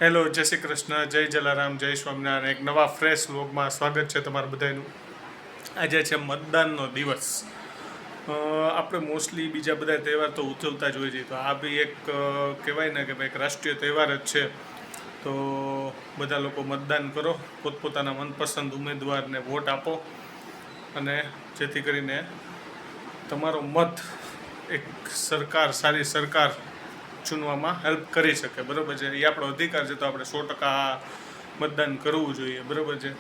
Hello, જય શ્રી કૃષ્ણ, જય જલારામ, જય સ્વામિનારાયણ. એક નવા ફ્રેશ વ્લોગમાં સ્વાગત છે તમારું બધાનું. આજે છે મતદાનનો દિવસ. આપણે મોસ્ટલી બીજા બધા તહેવાર તો ઉજવતા જ હોઈએ છીએ, તો આ બી એક કહેવાય ને કે ભાઈ એક રાષ્ટ્રીય તહેવાર જ છે. તો બધા લોકો મતદાન કરો, પોતપોતાના મનપસંદ ઉમેદવારને વોટ આપો અને જેથી કરીને તમારો મત એક સારી સરકાર ચૂનવામાં હેલ્પ કરી શકે. બરાબર છે, એ આપણો અધિકાર છે, તો આપણે 100% મતદાન કરવું જોઈએ. બરાબર છે.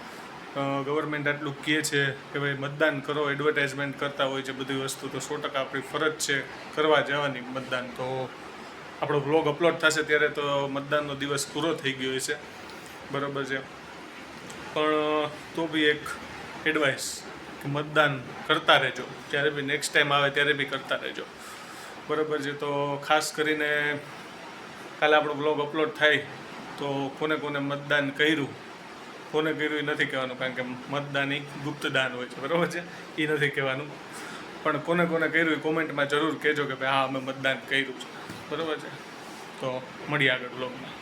ગવર્મેન્ટ આટલું કહે છે કે ભાઈ મતદાન કરો, એડવર્ટાઇઝમેન્ટ કરતા હોય છે બધી વસ્તુ, તો 100% આપણી ફરજ છે કરવા જવાની મતદાન. તો આપણો વ્લોગ અપલોડ થશે ત્યારે તો મતદાનનો દિવસ પૂરો થઈ ગયો છે. બરાબર છે, પણ તો બી એક એડવાઇસ કે મતદાન કરતા રહેજો. જ્યારે બી નેક્સ્ટ ટાઈમ આવે ત્યારે બી કરતા રહેજો. બરાબર છે. તો ખાસ કરીને કાલે આપણો બ્લોગ અપલોડ થાય તો કોને કોને મતદાન કર્યું, કોને કર્યું એ નથી કહેવાનું, કારણ કે મતદાન એ ગુપ્તદાન હોય છે. બરાબર છે, એ નથી કહેવાનું. પણ કોને કોને કર્યું એ કોમેન્ટમાં જરૂર કહેજો કે ભાઈ હા અમે મતદાન કર્યું છે. બરાબર છે. તો મળીએ આગળ બ્લોગમાં.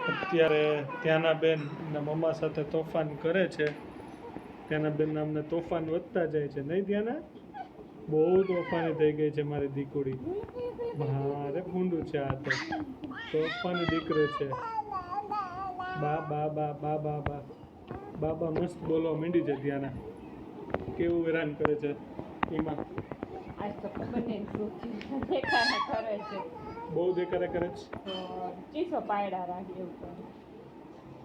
અત્યારે ત્યાંના બેન મમ્મા સાથે તોફાન કરે છે. ત્યાંના બેન અમને તોફાન વધતા જાય છે, નહીં ત્યાંના? બહુ તોફાની થઈ ગઈ છે મારી દીકરી. મારે ભૂંડું છે આ તો, તોફાની દીકરો છે. બા બા બા બા બા બા બાબા મસ્ત બોલવા માંડી છે ત્યાંના. કેવું હેરાન કરે છે એમાં. બહુ દેખાડા કરે છે.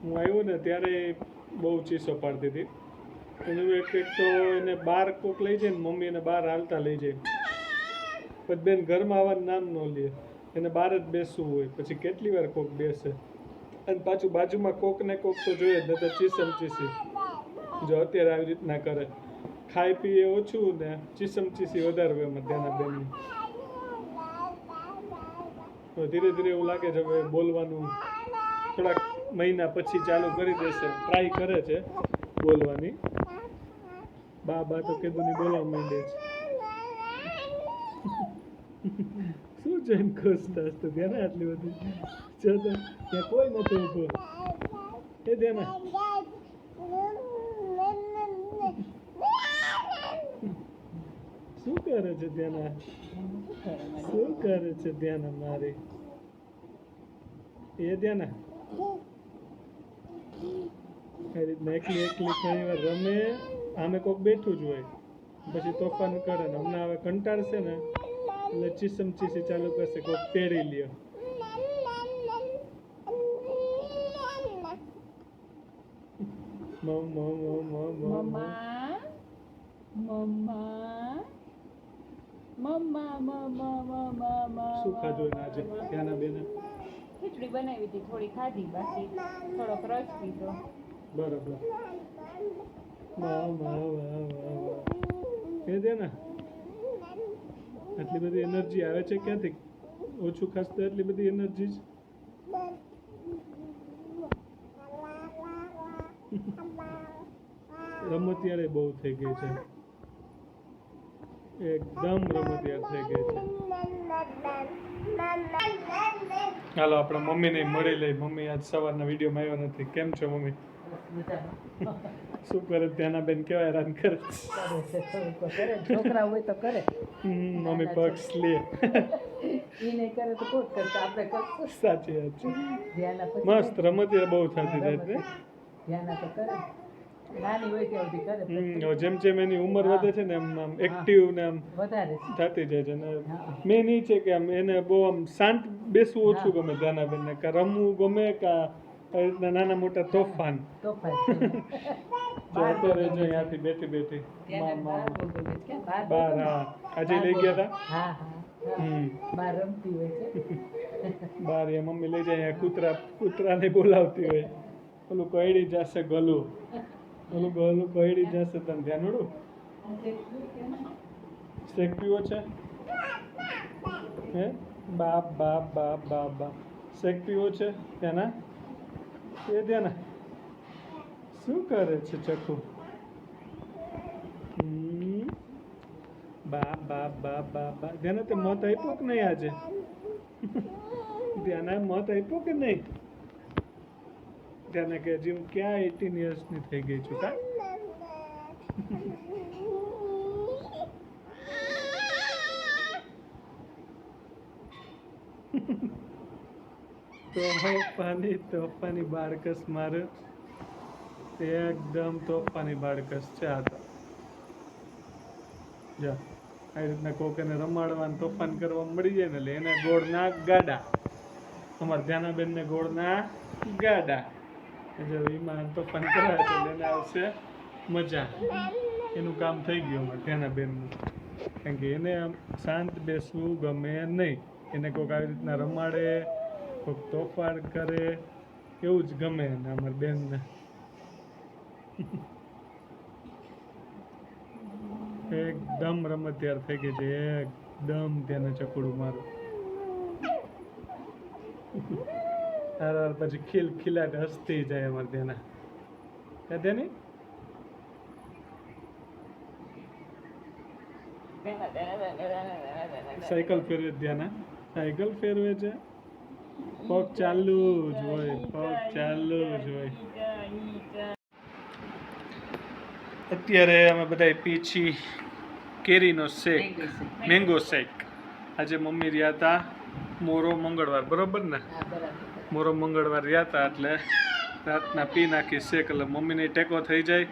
હું આવ્યો ને ત્યારે બહુ ચીસો પાડતી હતી. એનું એક તો એને બહાર કોક લઈ જાય ને, મમ્મી એને બહાર હાલતા લઈ જાય, પછી બેન ઘરમાં આવવાનું નામ ન લે. એને બહાર જ બેસવું હોય, પછી કેટલી વાર કોક બેસે. અને પાછું બાજુમાં કોક ને કોક તો જોઈએ જ, નહીં તો ચીસમ ચીસી. જો અત્યારે આવી રીતના કરે, ખાઈ પીએ ઓછું ને ચીસમ ચીસી વધારે હોય એમાં ત્યાંના બેનની. તો ધીરે ધીરે એવું લાગે છે હવે બોલવાનું થોડાક મહિના પછી ચાલુ કરી દેશે. ટ્રાય કરે છે બોલવાની. બા બા તો કીધું ની બોલવા માંડે છે. શું જોઈને ખુશ થશ તો ત્યાં આટલી બધી? જો તો ત્યાં કોઈ નથી ઊભો. એ દેના શું કરે છે ત્યાંના? શું કરે છે ત્યાંના મારી? એ ત્યાંના આ રીતના એકલી એકલી ઘણી વાર રમે. આમે કોક બેઠું જ હોય, પછી તોફાન કરે ને હમણાં હવે કંટાળશે ને એટલે ચીસમ ચીસી ચાલુ કરશે, કોક તેડી લ્યો. શું ખાધું આજે ત્યાંના બેને? ખીચડી બનાવી હતી, થોડી ખાધી, બાકી થોડોક રસ પીધો. બરાબર. કે દે ને, આટલી બધી એનર્જી આવે છે ક્યાંથી? ઓછું ખાસ તો એટલી બધી એનર્જી રમતિયારે બહુ થઈ ગઈ છે, એકદમ રમતિયાર થઈ ગઈ છે. હાલો આપણે મમ્મીને મળી લઈ. મમ્મી આજ સવારના વિડીયોમાં આવ્યો નથી. કેમ છો મમ્મી? શું કરે ત્યાંના બેન? કેવા હેરાન કરે? છોકરા હોય તો કરે. મમ્મી પક્ષ લે. સાચી વાત છે. મસ્ત રમતિયા બહુ થતી જાય છે. જેમ જેમ એની ઉંમર વધે છે ને એમ આમ એક્ટિવ ને આમ થતી જાય છે. મેન એ છે કે આમ એને બહુ આમ શાંત બેસવું ઓછું ગમે ત્યાંના બેનને. કાં રમવું ગમે, કાં રીતના નાના મોટા તોફાન. અત્યારે જો અહીંયાથી બેઠી બેઠી બાર. હા, આજે લઈ ગયા હતા. બાર એ મમ્મી લઈ જાય. કૂતરાને બોલાવતી હોય. ઓલું કઈડી જશે ગલું, ઓલું ગલું કઈડી જશે. તને ધ્યાન ઓળું શેક પીવો છે? હે બાપ બાપ બાપ બાપ બાપ શેક પીવો છે ત્યાંના? એ ત્યાંના શું કરે છે ચકુ? બાપ બાપ બાપ બાપ બાપ. ધ્યાન તે મત આપ્યો કે નહીં આજે? ધ્યાને મત આપ્યો કે નહીં? ધ્યાને કે હજી હું ક્યાં 18 યર્સની થઈ ગઈ છું કા? તોફાની બાળકસ મારે એકદમ તોફાની બાળકસ છે આ તો. જો આવી રીતના કોક એને રમાડવાનું તોફાન કરવા મળી જાય ને એટલે એને ગોળના ગાડા. અમારા ધ્યાનાબેન ને ગોળના ગાડા. જો વિમાન તોફાન કરાવે છે એટલે એને આવશે મજા. એનું કામ થઈ ગયું અમારે ધ્યાનાબેનનું. કારણ કે એને આમ શાંત બેસવું ગમે નહીં. એને કોઈક આવી રીતના રમાડે, કોઈક તોફાન કરે એવું જ ગમે એને અમારી બેનને. એકદમ રમતિયાર થઈ ગઈ છે, એકદમ તેને ચકડું મારું. હાર પછી ખિલખિલાટ હસતી જાય અમારે તેના. તેની સાયકલ ફેરવે ધ્યાના, સાયકલ ફેરવે છે. પગ ચાલુ જ હોય, પગ ચાલુ જ હોય. અત્યારે અમે બધા પીછી કેરીનો શેક, મેંગો શેક. આજે મમ્મી રહ્યા હતા મોરો મંગળવાર, બરોબર ને? મોરો મંગળવાર રહ્યા હતા એટલે રાતના પી નાખી શેક. એટલે મમ્મીને ટેકો થઈ જાય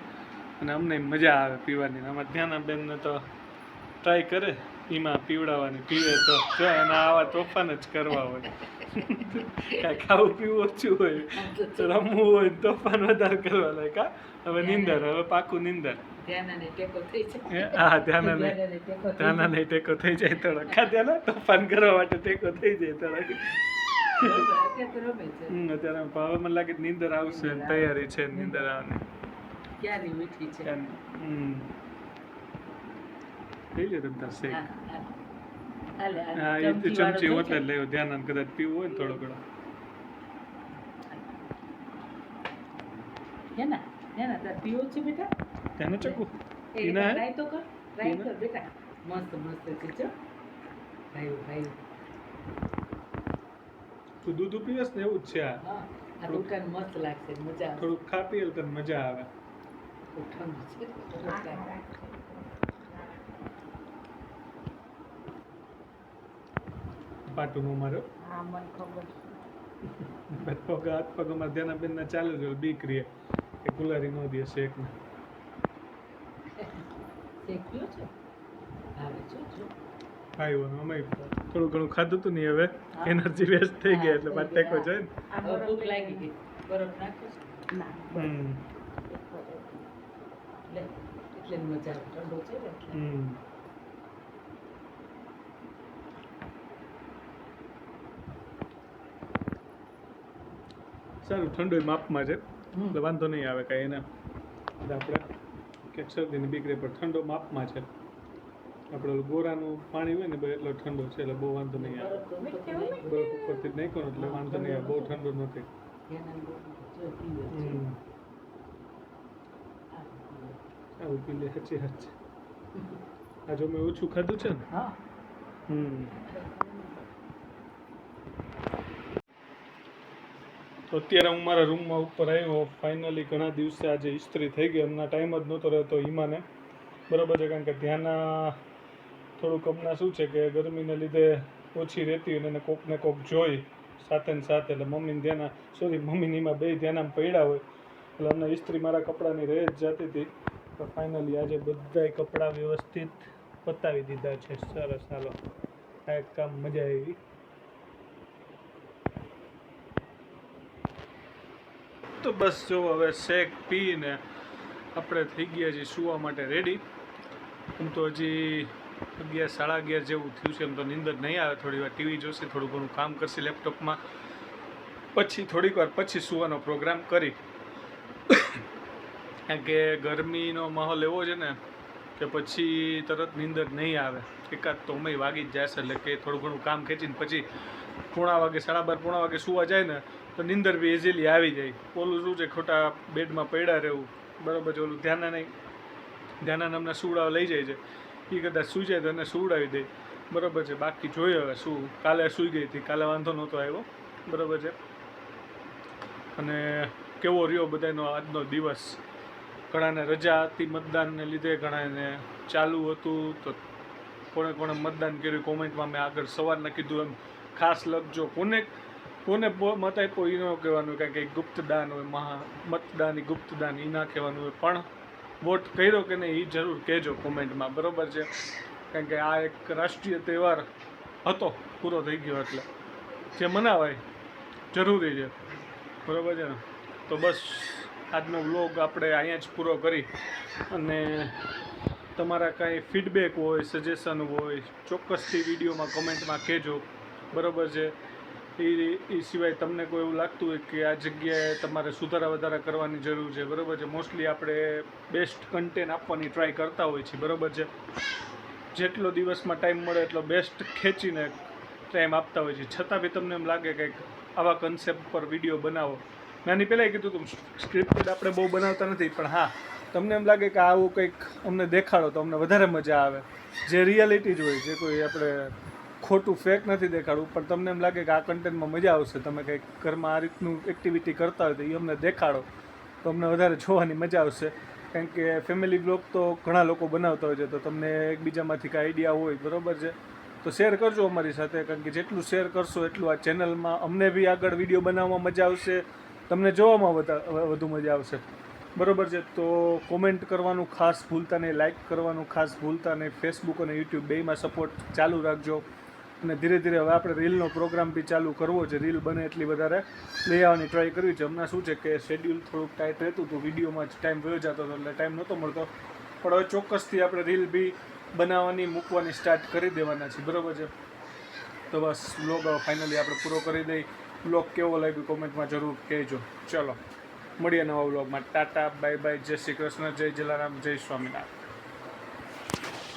અને અમને મજા આવે પીવાની. અમારે ધ્યાનાબેનને તો ટ્રાય કરે એમાં પીવડાવવાની, પીવે તો જો એના આવા તોફાન જ કરવા હોય. કાંઈ ખાવું પીવું ઓછું હોય, રમવું હોય તોફાન વધારે કરવા લાગે કા? હવે નીંદર, હવે પાકું નીંદર. હા, ધ્યાનાને ટેકો થઈ જાય થોડોક. ધ્યાના તોફાન કરવા માટે ટેકો થઈ જાય થોડોક. અત્યારે હવે મને લાગે નીંદર આવશે, તૈયારી છે નીંદર આવવાની. લઈ લે તમે શેક. હા, એ ચમચી હોતે લેવો. ધ્યાન કદાચ પીવું હોય ને થોડો ઘણો. તેને ચકુ તું દૂધ પીવેસ ને એવું જ છે આ. મસ્ત લાગશે, મજા આવે. થોડુંક ખા પીએ તને મજા આવે. પાટુનો મારો પગ હાથ પગ અમારે ધ્યાનાબેન ના ચાલુ જ બીક રહે કે ગુલારી નો દે શેક ને. ખાયું અમે થોડું ઘણું ખાધું હતું ને હવે એનર્જી વેસ્ટ થઈ ગયા એટલે પાછો ટેકો જાય ને. ભૂખ લાગી ગઈ, બરફ નાખો એટલે મજા આવે. ઠંડો છે ને એટલે. સારું, ઠંડુ માપમાં છે એટલે વાંધો નહીં આવે કાંઈ. એને આપણે ક્યાંક શરદીની બીક રહે પણ ઠંડો માપમાં છે. આપણે ગોરાનું પાણી હોય ને એટલો ઠંડો છે એટલે બહુ વાંધો નહીં આવે. બરફ ઉપરથી જ નાખ્યો ને એટલે વાંધો નહીં આવે, બહુ ઠંડો નથી. આવું પી લે, સાચી વાત છે. આ જો મેં ઓછું ખાધું છે ને. તો અત્યારે હું મારા રૂમમાં ઉપર આવ્યો. ફાઇનલી ઘણા દિવસે આજે ઇસ્ત્રી થઈ ગઈ. હમણાં ટાઈમ જ નહોતો રહેતો ઈમાને, બરાબર છે. કારણ કે ધ્યાના થોડુંક હમણાં શું છે કે ગરમીને લીધે ઓછી રહેતી હોય અને કોક ને કોક જોઈ સાથે ને સાથે. એટલે મમ્મીને ધ્યાના મમ્મીને એમાં બે ધ્યાનામાં પડ્યા હોય એટલે અમને ઇસ્ત્રી મારા કપડાની રહે જ જતી હતી. તો ફાઇનલી આજે બધાય કપડાં વ્યવસ્થિત પતાવી દીધા છે. સરસ, હાલો આ એક કામ મજા આવી. તો બસ જો હવે શેક પીને આપણે થઈ ગયા છીએ સૂવા માટે રેડી. એમ તો હજી 11, સાડા 11 જેવું થયું છે. એમ તો નીંદર નહીં આવે, થોડી વાર ટીવી જોશે, થોડું ઘણું કામ કરશે લેપટોપમાં, પછી થોડીક વાર પછી સૂવાનો પ્રોગ્રામ કરી. કારણ કે ગરમીનો માહોલ એવો છે ને કે પછી તરત નીંદર નહીં આવે. એકાદ તો અમે વાગી જ જશે. એટલે કે થોડું ઘણું કામ ખેંચીને પછી પોણા વાગે, 12:30 પોણા વાગે સૂવા જાય ને તો નીંદર બી ઇઝીલી આવી જાય. ઓલું શું છે ખોટા બેડમાં પડ્યા રહેવું, બરાબર છે. ઓલું ધ્યાના અમને સુવડાવવા લઈ જાય છે. એ કદાચ સૂઈ જાય તો એને સુવડાવી દે, બરાબર છે. બાકી જોઈએ હવે શું. કાલે સૂઈ ગઈ હતી, કાલે વાંધો નહોતો આવ્યો. બરાબર છે. અને કેવો રહ્યો બધાનો આજનો દિવસ? ઘણાને રજા હતી મતદાનને લીધે, ઘણાને ચાલુ હતું, તો કોણે મતદાન કર્યું કોમેન્ટમાં મેં આગળ સવારના કીધું એમ ખાસ લખજો. કોને મત આપ્યો એ ન કહેવાનું, કારણ કે ગુપ્તદાન હોય, મતદાન એ ગુપ્તદાન એ ના કહેવાનું હોય, પણ વોટ કર્યો કે નહીં એ જરૂર કહેજો કોમેન્ટમાં, બરાબર છે. કારણ કે આ એક રાષ્ટ્રીય તહેવાર હતો, પૂરો થઈ ગયો, એટલે જે મનાવાય જરૂરી છે, બરાબર છે ને. તો બસ આજનો વ્લોગ આપણે અહીંયા જ પૂરો કરી, અને તમારા કાંઈ ફીડબેક હોય, સજેશન હોય, ચોક્કસથી વિડીયોમાં કમેન્ટમાં કહેજો, બરાબર છે. એ સિવાય તમને કોઈ એવું લાગતું હોય કે આ જગ્યાએ તમારે સુધારા વધારા કરવાની જરૂર છે, બરાબર છે. મોસ્ટલી આપણે બેસ્ટ કન્ટેન્ટ આપવાની ટ્રાય કરતા હોઈએ છીએ, બરાબર છે. જેટલો દિવસમાં ટાઈમ મળે એટલો બેસ્ટ ખેંચીને ટાઈમ આપતા હોય છે. છતાં બી તમને એમ લાગે કે આવા કન્સેપ્ટ પર વિડીયો બનાવો. મેં આની પહેલાં કીધું હતું સ્ક્રિપ્ટેડ આપણે બહુ બનાવતા નથી, પણ હા તમને એમ લાગે કે આવું કંઈક અમને દેખાડો તો અમને વધારે મજા આવે. જે રિયાલિટી જ હોય, જે કોઈ આપણે ખોટું ફેક નથી દેખાડવું, પણ તમને એમ લાગે કે આ કન્ટેન્ટમાં મજા આવશે, તમે કંઈક ઘરમાં આ રીતનું એક્ટિવિટી કરતા હોય તો એ અમને દેખાડો તો અમને વધારે જોવાની મજા આવશે. કારણ કે ફેમિલી બ્લોગ તો ઘણા લોકો બનાવતા હોય છે, તો તમને એકબીજામાંથી કાંઈ આઈડિયા હોય, બરાબર છે, તો શેર કરજો અમારી સાથે. કારણ કે જેટલું શેર કરશો એટલું આ ચેનલમાં અમને બી આગળ વિડીયો બનાવવામાં મજા આવશે, તમને જોવામાં વધુ મજા આવશે, બરાબર છે. તો કોમેન્ટ કરવાનું ખાસ ભૂલતા નહીં, લાઇક કરવાનું ખાસ ભૂલતા નહીં. ફેસબુક અને યુટ્યુબ બેયમાં સપોર્ટ ચાલુ રાખજો. અને ધીરે ધીરે હવે આપણે રીલનો પ્રોગ્રામ બી ચાલુ કરવો છે. રીલ બને એટલી વધારે લઈ આવવાની ટ્રાય કરવી છે. હમણાં શું છે કે શેડ્યુલ થોડુંક ટાઈટ રહેતું હતું, વિડીયોમાં જ ટાઈમ વયો જતો હતો, એટલે ટાઈમ નહોતો મળતો. પણ હવે ચોક્કસથી આપણે રીલ બી બનાવવાની, મૂકવાની સ્ટાર્ટ કરી દેવાના છે, બરાબર છે. તો બસ વ્લોગ ફાઇનલી આપણે પૂરો કરી દઈ. વ્લોગ કેવો લાગ્યો કોમેન્ટમાં જરૂર કહેજો. ચલો મળીએ નવા વ્લોગમાં. ટાટા, બાય બાય, જય શ્રી કૃષ્ણ, જય જલારામ, જય સ્વામિનારાયણ.